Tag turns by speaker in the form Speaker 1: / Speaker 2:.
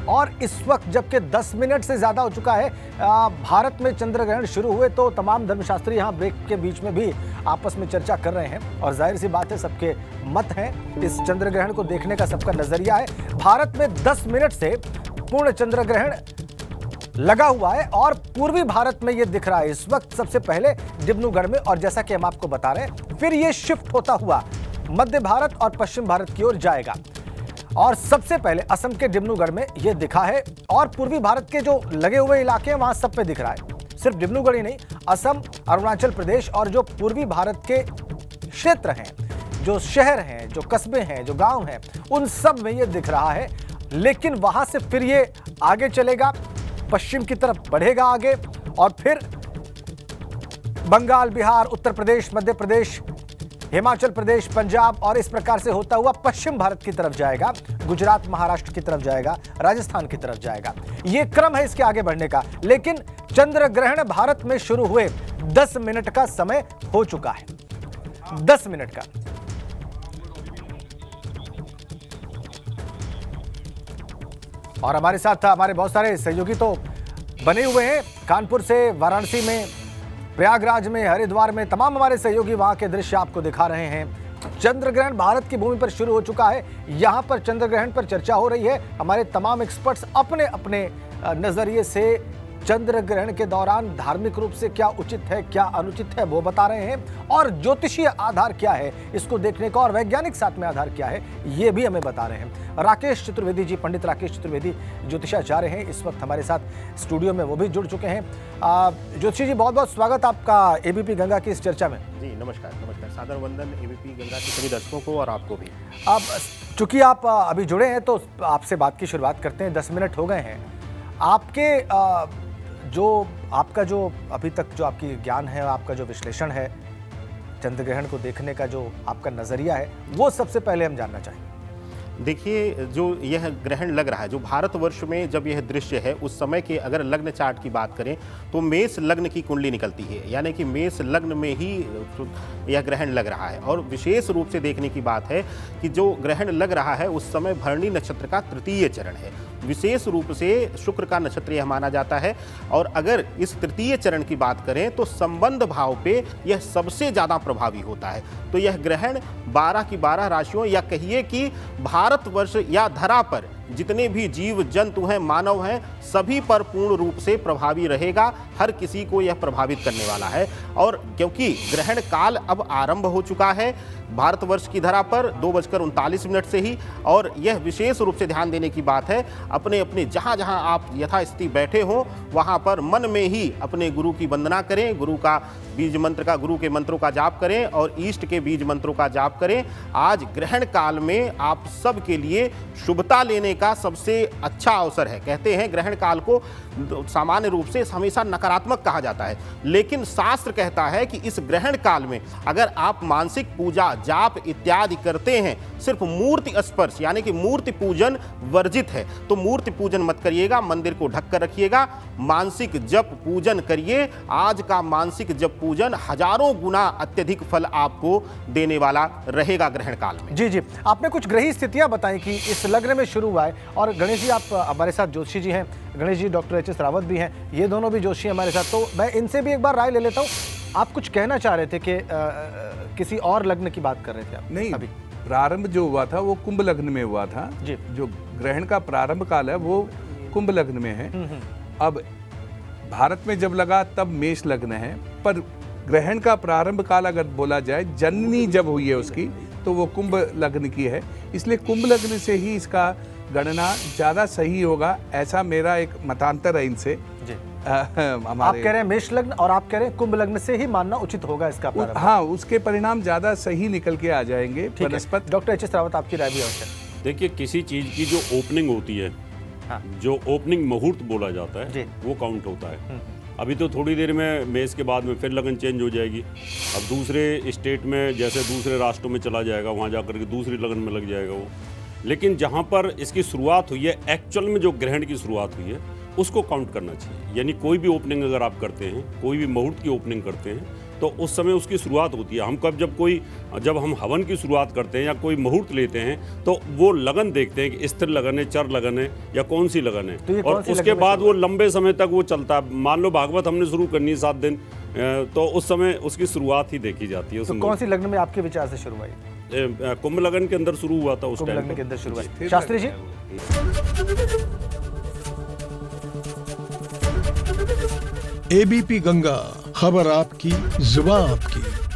Speaker 1: और इस वक्त जबकि 10 मिनट से ज़्यादा हो चुका है भारत में चंद्र ग्रहण शुरू हुए, तो तमाम धर्मशास्त्री यहाँ ब्रेक के बीच में भी आपस में चर्चा कर रहे हैं और जाहिर सी बात है सबके मत हैं इस चंद्र ग्रहण को देखने का, सबका नजरिया है। भारत में 10 मिनट से पूर्ण चंद्र ग्रहण लगा हुआ है और पूर्वी भारत में यह दिख रहा है इस वक्त सबसे पहले डिब्रूगढ़ में, और जैसा कि हम आपको बता रहे हैं फिर यह शिफ्ट होता हुआ मध्य भारत और पश्चिम भारत की ओर जाएगा। और सबसे पहले असम के डिब्रूगढ़ में यह दिखा है और पूर्वी भारत के जो लगे हुए इलाके हैं वहां सब पे दिख रहा है। सिर्फ डिब्रूगढ़ ही नहीं, असम, अरुणाचल प्रदेश और जो पूर्वी भारत के क्षेत्र हैं, जो शहर हैं, जो कस्बे हैं, जो गांव हैं, उन सब में यह दिख रहा है। लेकिन वहां से फिर ये आगे चलेगा, पश्चिम की तरफ बढ़ेगा आगे और फिर बंगाल, बिहार, उत्तर प्रदेश, मध्य प्रदेश, हिमाचल प्रदेश, पंजाब और इस प्रकार से होता हुआ पश्चिम भारत की तरफ जाएगा, गुजरात, महाराष्ट्र की तरफ जाएगा, राजस्थान की तरफ जाएगा। यह क्रम है इसके आगे बढ़ने का। लेकिन चंद्र ग्रहण भारत में शुरू हुए 10 मिनट का समय हो चुका है, 10 मिनट का। और हमारे साथ हमारे बहुत सारे सहयोगी तो बने हुए हैं, कानपुर से, वाराणसी में, प्रयागराज में, हरिद्वार में, तमाम हमारे सहयोगी वहां के दृश्य आपको दिखा रहे हैं। चंद्र ग्रहण भारत की भूमि पर शुरू हो चुका है, यहां पर चंद्र ग्रहण पर चर्चा हो रही है। हमारे तमाम एक्सपर्ट्स अपने अपने नजरिए से चंद्र ग्रहण के दौरान धार्मिक रूप से क्या उचित है, क्या अनुचित है, वो बता रहे हैं, और ज्योतिषीय आधार क्या है इसको देखने का, और वैज्ञानिक साथ में आधार क्या है ये भी हमें बता रहे हैं। राकेश चतुर्वेदी जी, पंडित राकेश चतुर्वेदी ज्योतिषाचार्य हैं, इस वक्त हमारे साथ स्टूडियो में, वो भी जुड़ चुके हैं। ज्योतिषी जी, बहुत बहुत स्वागत आपका एबीपी गंगा की इस चर्चा में।
Speaker 2: जी नमस्कार। नमस्कार, सादर वंदन एबीपी गंगा के सभी दर्शकों को और आपको भी।
Speaker 1: अब चूंकि आप अभी जुड़े हैं तो आपसे बात की शुरुआत करते हैं। 10 मिनट हो गए हैं, आपके जो आपका जो अभी तक जो आपकी ज्ञान है, आपका जो विश्लेषण है चंद्र ग्रहण को देखने का, जो आपका नजरिया है, वो सबसे पहले हम जानना चाहेंगे।
Speaker 2: देखिए, जो यह ग्रहण लग रहा है, जो भारतवर्ष में जब यह दृश्य है, उस समय के अगर लग्न चार्ट की बात करें तो मेष लग्न की कुंडली निकलती है, यानी कि मेष लग्न में ही यह ग्रहण लग रहा है। और विशेष रूप से देखने की बात है कि जो ग्रहण लग रहा है उस समय भरणी नक्षत्र का तृतीय चरण है, विशेष रूप से शुक्र का नक्षत्र यह माना जाता है। और अगर इस तृतीय चरण की बात करें तो संबंध भाव पे यह सबसे ज़्यादा प्रभावी होता है। तो यह ग्रहण 12 की 12 राशियों, या कहिए कि भारतवर्ष या धरा पर जितने भी जीव जंतु हैं, मानव हैं, सभी पर पूर्ण रूप से प्रभावी रहेगा। हर किसी को यह प्रभावित करने वाला है। और क्योंकि ग्रहण काल अब आरंभ हो चुका है भारतवर्ष की धरा पर 2:39 से ही, और यह विशेष रूप से ध्यान देने की बात है, अपने अपने जहाँ जहाँ आप यथास्थिति बैठे हों वहाँ पर मन में ही अपने गुरु की वंदना करें, गुरु का बीज मंत्र का, गुरु के मंत्रों का जाप करें और इष्ट के बीज मंत्रों का जाप करें। आज ग्रहण काल में आप सब के लिए शुभता लेने का सबसे अच्छा अवसर है। कहते हैं ग्रहण काल को सामान्य रूप से हमेशा नकारात्मक कहा जाता है, लेकिन शास्त्र कहता है कि इस ग्रहण काल में अगर आप मानसिक पूजा, जाप इत्यादि करते हैं, सिर्फ मूर्ति स्पर्श यानी कि मूर्ति पूजन वर्जित है, तो मूर्ति पूजन मत करिएगा, मंदिर को ढक कर रखिएगा, मानसिक जप पूजन करिए। आज का मानसिक जप पूजन हजारों गुना अत्यधिक फल आपको देने वाला रहेगा ग्रहण काल में।
Speaker 1: जी जी, आपने कुछ ग्रही स्थितियां बताई कि इस लग्न में शुरू हुआ है। और गणेश जी, आप हमारे साथ ज्योतिषी जी हैं, गणेश जी डॉक्टर एच.एस. रावत भी हैं, ये दोनों भी जोशी हमारे साथ, तो मैं इनसे भी एक बार राय ले लेता हूँ। आप कुछ कहना चाह रहे थे कि किसी और लग्न की बात कर रहे थे आप?
Speaker 3: नहीं,
Speaker 1: अभी
Speaker 3: प्रारंभ जो हुआ था वो कुंभ लग्न में हुआ था जी। जो ग्रहण का प्रारंभ काल है वो कुंभ लग्न में है। अब भारत में जब लगा तब मेष लग्न है, पर ग्रहण का प्रारंभ काल अगर बोला जाए, जननी जब हुई है उसकी, तो वो कुंभ लग्न की है। इसलिए कुंभ लग्न से ही इसका गणना ज़्यादा सही होगा, ऐसा मेरा एक मतांतर है इनसे।
Speaker 1: आप कह रहे हैं मेष लग्न और आप कह रहे हैं कुंभ लग्न से ही मानना उचित होगा इसका प्रारंभ।
Speaker 3: हाँ, उसके परिणाम ज़्यादा सही निकल के आ जाएंगे।
Speaker 1: वनस्पत डॉक्टर एच.एस. रावत, आपकी राय भी अवश्य।
Speaker 4: देखिए, किसी चीज़ की जो ओपनिंग होती है, हाँ, जो ओपनिंग मुहूर्त बोला जाता है, वो काउंट होता है। अभी तो थोड़ी देर में मेष के बाद में फिर लगन चेंज हो जाएगी। अब दूसरे स्टेट में, जैसे दूसरे राष्ट्रों में चला जाएगा, वहाँ जाकर के दूसरी लगन में लग जाएगा वो। लेकिन जहाँ पर इसकी शुरुआत हुई है, एक्चुअल में जो ग्रहण की शुरुआत हुई है, उसको काउंट करना चाहिए। यानी कोई भी ओपनिंग अगर आप करते हैं, कोई भी मुहूर्त की ओपनिंग करते हैं, तो उस समय उसकी शुरुआत होती है। हम जब हम हवन की शुरुआत करते हैं या कोई मुहूर्त लेते हैं तो वो लगन देखते हैं कि स्थिर लगन है, चर लगन है या कौन सी लगन है, और उसके बाद वो लंबे समय तक वो चलता है। मान लो भागवत हमने शुरू करनी है 7 दिन, तो उस समय उसकी शुरुआत ही देखी जाती है।
Speaker 1: तो कौन सी लग्न में आपके विचार से शुरू हुई?
Speaker 4: कुंभ लगन के अंदर शुरू हुआ था उस टाइम।
Speaker 1: कुंभ लगन के अंदर शुरू हुआ। शास्त्री जी,
Speaker 5: एबीपी गंगा, खबर आपकी, जुबान आपकी।